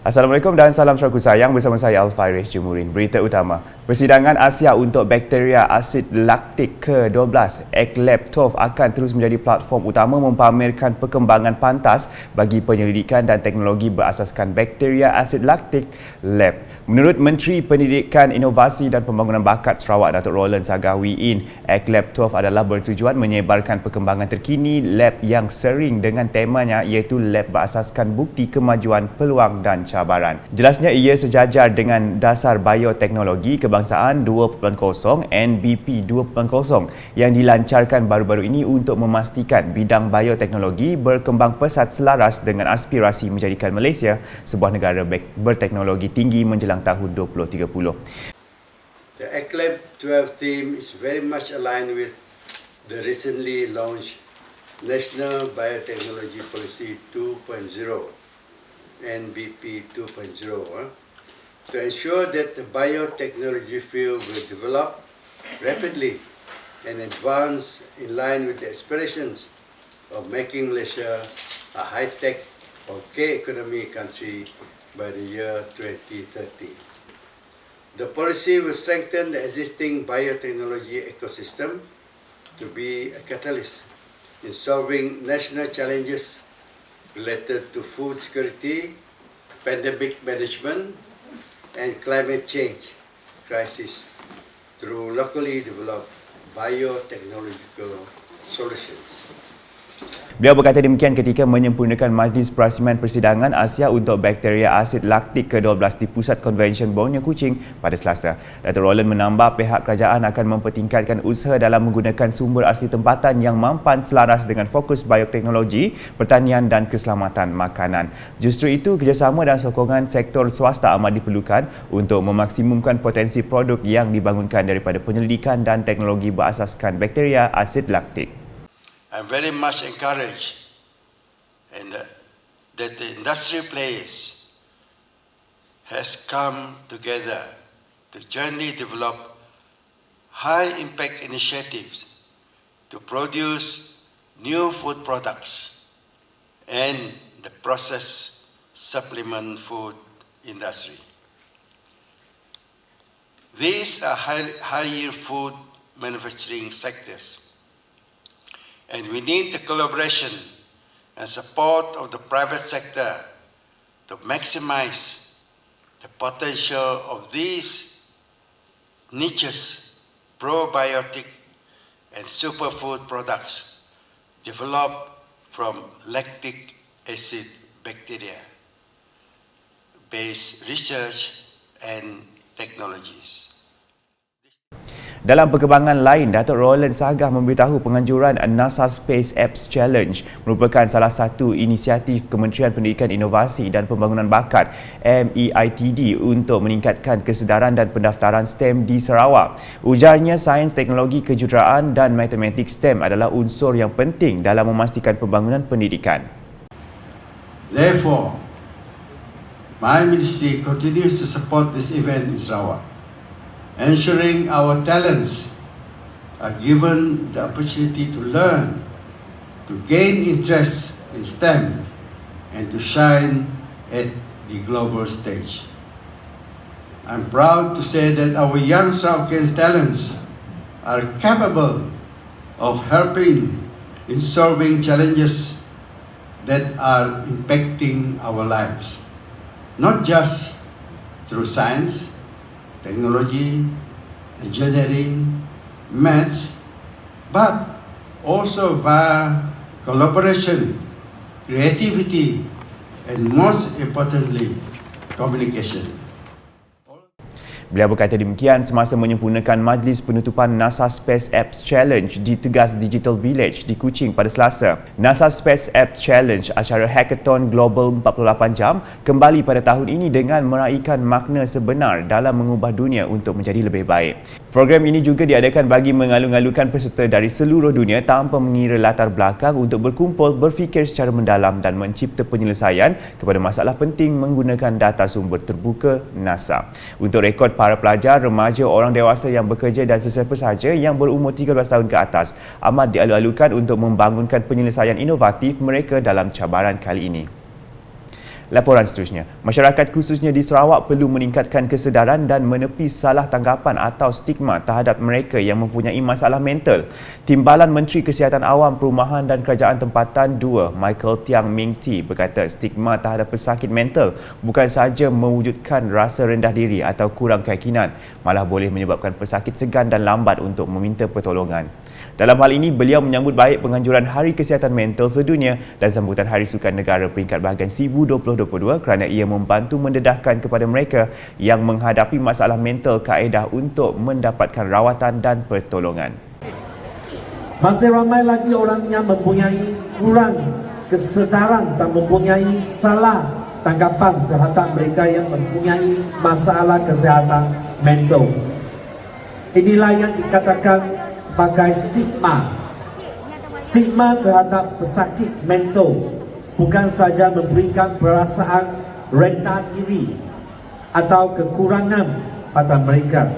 Assalamualaikum dan salam syaraku sayang, bersama saya Alfairez Jemurin. Berita utama, persidangan Asia untuk bakteria asid laktik ke-12 ECLAB 12 akan terus menjadi platform utama mempamerkan perkembangan pantas bagi penyelidikan dan teknologi berasaskan bakteria asid laktik lab. Menurut Menteri Pendidikan, Inovasi dan Pembangunan Bakat Sarawak Datuk Roland Sagawiin, ECLAB 12 adalah bertujuan menyebarkan perkembangan terkini lab yang sering dengan temanya iaitu lab berasaskan bukti kemajuan, peluang dan cabaran. Jelasnya ia sejajar dengan dasar bioteknologi kebangsaan 2.0 NBP 2.0 yang dilancarkan baru-baru ini untuk memastikan bidang bioteknologi berkembang pesat selaras dengan aspirasi menjadikan Malaysia sebuah negara berteknologi tinggi menjelang tahun 2030. The ECLAB 12 theme is very much aligned with the recently launched National Biotechnology Policy 2.0 NBP 2.0 to ensure that the biotechnology field will develop rapidly and advance in line with the aspirations of making Malaysia a high-tech or K-economy country by the year 2030. The policy will strengthen the existing biotechnology ecosystem to be a catalyst in solving national challenges related to food security, pandemic management, and climate change crisis through locally developed biotechnological solutions. Beliau berkata demikian ketika menyempurnakan Majlis Perasiman Persidangan Asia untuk bakteria asid laktik ke-12 di Pusat Konvensyen Borneo Kuching pada Selasa. Datuk Roland menambah pihak kerajaan akan mempertingkatkan usaha dalam menggunakan sumber asli tempatan yang mampan selaras dengan fokus bioteknologi, pertanian dan keselamatan makanan. Justru itu, kerjasama dan sokongan sektor swasta amat diperlukan untuk memaksimumkan potensi produk yang dibangunkan daripada penyelidikan dan teknologi berasaskan bakteria asid laktik. I'm very much encouraged that the industry players has come together to jointly develop high-impact initiatives to produce new food products and the processed supplement food industry. These are high-yield food manufacturing sectors, and we need the collaboration and support of the private sector to maximize the potential of these niches, probiotic and superfood products developed from lactic acid bacteria based research and technologies. Dalam perkembangan lain, Datuk Roland Sagah memberitahu penganjuran NASA Space Apps Challenge merupakan salah satu inisiatif Kementerian Pendidikan, Inovasi dan Pembangunan Bakat MEITD untuk meningkatkan kesedaran dan pendaftaran STEM di Sarawak. Ujarnya, sains, teknologi, kejuruteraan dan matematik STEM adalah unsur yang penting dalam memastikan pembangunan pendidikan. Therefore, my ministry continues to support this event in Sarawak, ensuring our talents are given the opportunity to learn, to gain interest in STEM, and to shine at the global stage. I'm proud to say that our young Sarawakians' talents are capable of helping in solving challenges that are impacting our lives, not just through science, technology, engineering, maths, but also via collaboration, creativity, and most importantly, communication. Beliau berkata demikian semasa menyempurnakan majlis penutupan NASA Space Apps Challenge di Tegas Digital Village di Kuching pada Selasa. NASA Space Apps Challenge, acara hackathon global 48 jam, kembali pada tahun ini dengan meraihkan makna sebenar dalam mengubah dunia untuk menjadi lebih baik. Program ini juga diadakan bagi mengalu-alukan peserta dari seluruh dunia tanpa mengira latar belakang untuk berkumpul, berfikir secara mendalam dan mencipta penyelesaian kepada masalah penting menggunakan data sumber terbuka NASA. Untuk rekod para pelajar, remaja, orang dewasa yang bekerja dan sesiapa sahaja yang berumur 13 tahun ke atas amat dialu-alukan untuk membangunkan penyelesaian inovatif mereka dalam cabaran kali ini. Laporan seterusnya, masyarakat khususnya di Sarawak perlu meningkatkan kesedaran dan menepis salah tanggapan atau stigma terhadap mereka yang mempunyai masalah mental. Timbalan Menteri Kesihatan Awam, Perumahan dan Kerajaan Tempatan 2, Michael Tiang Ming Ti berkata stigma terhadap pesakit mental bukan sahaja mewujudkan rasa rendah diri atau kurang keyakinan, malah boleh menyebabkan pesakit segan dan lambat untuk meminta pertolongan. Dalam hal ini, beliau menyambut baik penganjuran Hari Kesihatan Mental Sedunia dan sambutan Hari Sukan Negara peringkat bahagian SIBU 2022 kerana ia membantu mendedahkan kepada mereka yang menghadapi masalah mental kaedah untuk mendapatkan rawatan dan pertolongan. Masih ramai lagi orang yang mempunyai kurang kesedaran dan mempunyai salah tanggapan terhadap mereka yang mempunyai masalah kesihatan mental. Inilah yang dikatakan sebagai stigma. Stigma terhadap pesakit mental bukan saja memberikan perasaan rendah diri atau kekurangan pada mereka,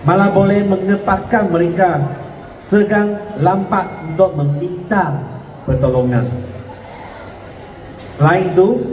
malah boleh menyebabkan mereka segan lambat untuk meminta pertolongan. Selain itu,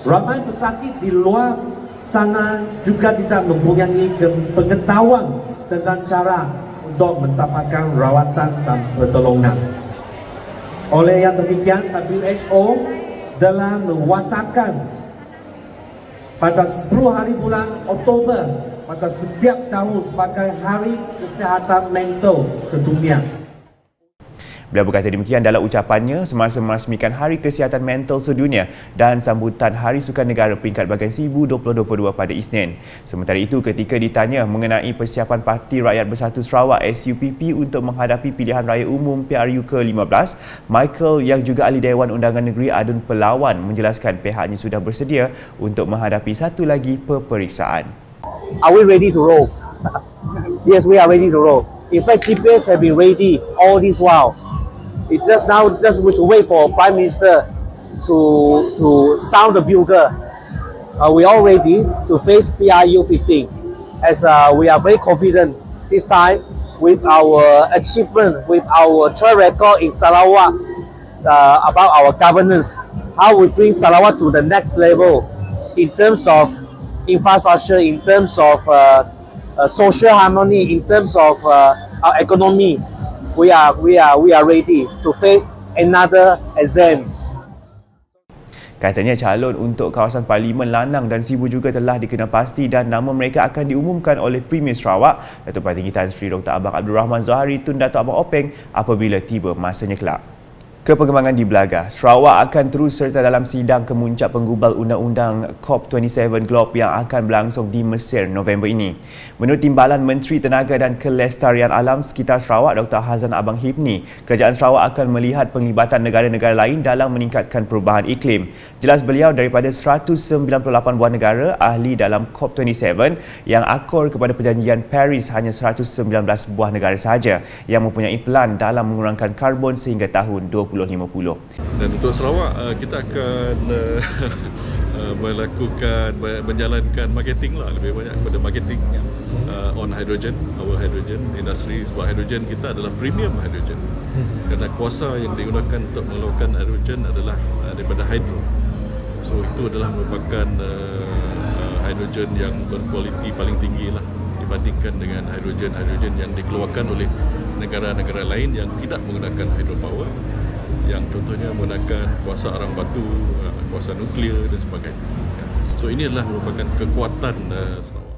ramai pesakit di luar sana juga tidak mempunyai pengetahuan tentang cara untuk mendapatkan rawatan dan pertolongan. Oleh yang demikian, WHO telah mewatakkan pada 10 hari bulan Oktober pada setiap tahun sebagai Hari Kesihatan Mental Sedunia. Beliau berkata demikian dalam ucapannya semasa merasmikan Hari Kesihatan Mental Sedunia dan sambutan Hari Sukan Negara peringkat bahagian SIBU 2022 pada Isnin. Sementara itu, ketika ditanya mengenai persiapan Parti Rakyat Bersatu Sarawak SUPP untuk menghadapi pilihan raya umum PRU ke-15, Michael yang juga Ahli Dewan Undangan Negeri Adun Pelawan menjelaskan pihaknya sudah bersedia untuk menghadapi satu lagi peperiksaan. Are we ready to roll? Yes, we are ready to roll. In fact, GPS have been ready all this while. It's just now to wait for Prime Minister to sound the bugle. We all ready to face PRU 15 as we are very confident this time with our achievement, with our track record in Sarawak about our governance, how we bring Sarawak to the next level in terms of infrastructure, in terms of social harmony, in terms of our economy. We are ready to face another exam. Katanya calon untuk kawasan Parlimen Lanang dan SIBU juga telah dikenal pasti dan nama mereka akan diumumkan oleh Premier Sarawak, Datuk Patinggi Tan Sri Dr. Abang Abdul Rahman Zohari Tun Datuk Abang Openg apabila tiba masanya kelak. Keperkembangan di Belaga, Sarawak akan terus serta dalam sidang kemuncak penggubal undang-undang COP27 GLOB yang akan berlangsung di Mesir November ini. Menurut Timbalan Menteri Tenaga dan Kelestarian Alam Sekitar Sarawak, Dr. Hazan Abang Hibni, kerajaan Sarawak akan melihat penglibatan negara-negara lain dalam meningkatkan perubahan iklim. Jelas beliau, daripada 198 buah negara ahli dalam COP27 yang akor kepada perjanjian Paris, hanya 119 buah negara sahaja yang mempunyai pelan dalam mengurangkan karbon sehingga tahun 2050. Dan untuk Sarawak, kita akan menjalankan marketing lah, lebih banyak kepada marketing on hydrogen, our hydrogen industry, sebab hydrogen kita adalah premium hydrogen. Kerana kuasa yang digunakan untuk melakukan hydrogen adalah daripada hydro. So itu adalah merupakan hydrogen yang berkualiti paling tinggi lah dibandingkan dengan hydrogen yang dikeluarkan oleh negara-negara lain yang tidak menggunakan hydropower, yang contohnya menggunakan kuasa arang batu, kuasa nuklear dan sebagainya. So ini adalah merupakan kekuatan Sarawak.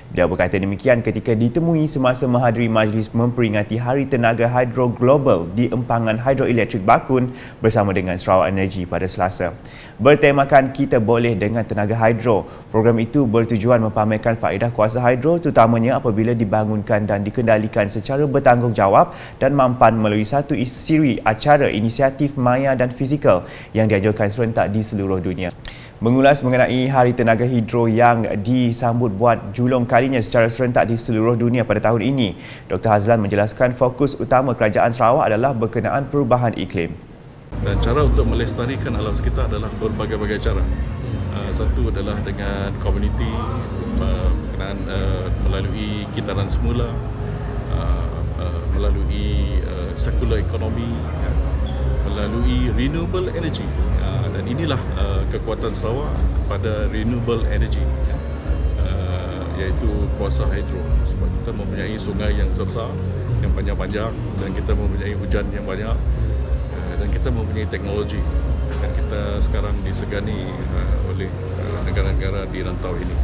Dia berkata demikian ketika ditemui semasa menghadiri majlis memperingati Hari Tenaga Hidro Global di Empangan Hidroelektrik Bakun bersama dengan Sarawak Energy pada Selasa. Bertemakan Kita Boleh dengan Tenaga Hidro, program itu bertujuan mempamerkan faedah kuasa hidro terutamanya apabila dibangunkan dan dikendalikan secara bertanggungjawab dan mampan melalui satu siri acara inisiatif maya dan fizikal yang dianjurkan serentak di seluruh dunia. Mengulas mengenai Hari Tenaga Hidro yang disambut buat julung kalinya secara serentak di seluruh dunia pada tahun ini, Dr. Hazlan menjelaskan fokus utama kerajaan Sarawak adalah berkenaan perubahan iklim. Dan cara untuk melestarikan alam sekitar adalah berbagai-bagai cara. Satu adalah dengan komuniti, berkenaan melalui kitaran semula, melalui circular economy, melalui renewable energy. Dan inilah kekuatan Sarawak pada renewable energy, iaitu kuasa hidro. Sebab kita mempunyai sungai yang besar, yang panjang-panjang, dan kita mempunyai hujan yang banyak, dan kita mempunyai teknologi. Dan kita sekarang disegani oleh negara-negara di rantau ini.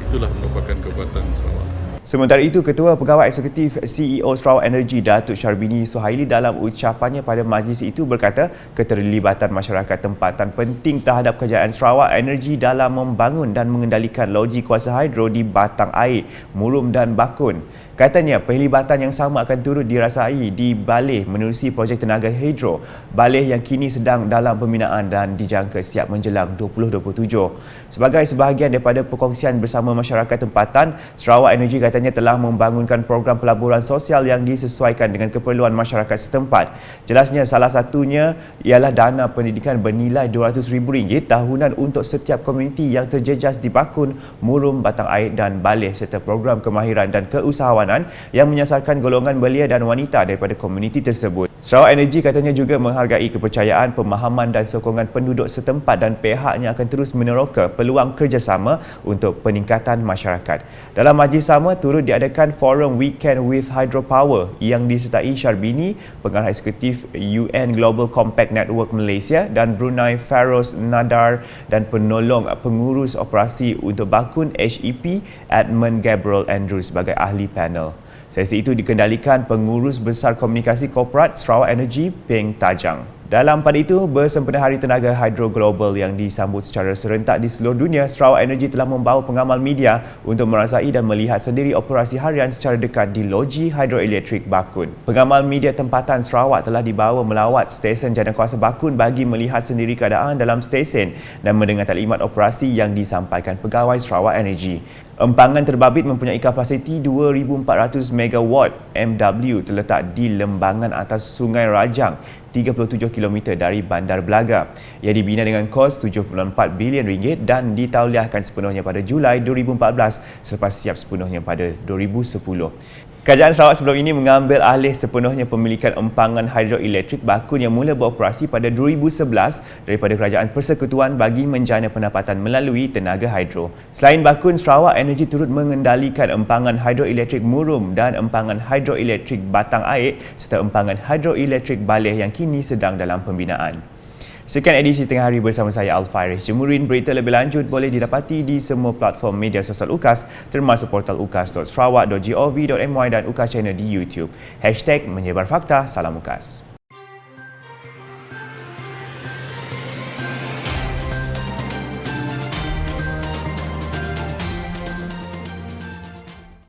Itulah merupakan kekuatan Sarawak. Sementara itu, Ketua Pegawai Eksekutif CEO Sarawak Energy Datuk Syarbini Suhaili dalam ucapannya pada majlis itu berkata keterlibatan masyarakat tempatan penting terhadap kejayaan Sarawak Energy dalam membangun dan mengendalikan loji kuasa hidro di batang air, Murum dan Bakun. Katanya, pelibatan yang sama akan turut dirasai di Baleh menerusi projek tenaga hidro, Baleh yang kini sedang dalam pembinaan dan dijangka siap menjelang 2027. Sebagai sebahagian daripada perkongsian bersama masyarakat tempatan, Sarawak Energy katanya telah membangunkan program pelaburan sosial yang disesuaikan dengan keperluan masyarakat setempat. Jelasnya, salah satunya ialah dana pendidikan bernilai RM200,000 tahunan untuk setiap komuniti yang terjejas di Bakun, Murum, Batang Air dan Baleh serta program kemahiran dan keusahawanan yang menyasarkan golongan belia dan wanita daripada komuniti tersebut. Sarawak Energy katanya juga menghargai kepercayaan, pemahaman dan sokongan penduduk setempat dan pihaknya akan terus meneroka peluang kerjasama untuk peningkatan masyarakat. Dalam majlis sama turut diadakan forum Weekend with Hydropower yang disertai Syarbini, Pengarah Eksekutif UN Global Compact Network Malaysia dan Brunei Faros Nadar dan penolong pengurus operasi untuk Bakun HEP Edmund Gabriel Andrews sebagai ahli panel. Sesi itu dikendalikan Pengurus Besar Komunikasi Korporat Sarawak Energy, Peng Tajang. Dalam pada itu, bersempena Hari Tenaga Hidro Global yang disambut secara serentak di seluruh dunia, Sarawak Energy telah membawa pengamal media untuk merasai dan melihat sendiri operasi harian secara dekat di loji hidroelektrik Bakun. Pengamal media tempatan Sarawak telah dibawa melawat stesen jadukuasa Bakun bagi melihat sendiri keadaan dalam stesen dan mendengar taklimat operasi yang disampaikan pegawai Sarawak Energy. Empangan terbabit mempunyai kapasiti 2,400 megawatt MW terletak di lembangan atas Sungai Rajang, 37 km dari Bandar Belaga. Ia dibina dengan kos RM74 bilion dan ditauliahkan sepenuhnya pada Julai 2014 selepas siap sepenuhnya pada 2010. Kerajaan Sarawak sebelum ini mengambil alih sepenuhnya pemilikan empangan hidroelektrik Bakun yang mula beroperasi pada 2011 daripada Kerajaan Persekutuan bagi menjana pendapatan melalui tenaga hidro. Selain Bakun, Sarawak Energy turut mengendalikan empangan hidroelektrik Murum dan empangan hidroelektrik Batang Air serta empangan hidroelektrik Baleh yang kini sedang dalam pembinaan. Sekian edisi Tengah Hari bersama saya Al-Fairez Jemurin. Berita lebih lanjut boleh didapati di semua platform media sosial UKAS termasuk portal ukas.sarawak.gov.my dan UKAS Channel di YouTube. #menyebar fakta, salam UKAS.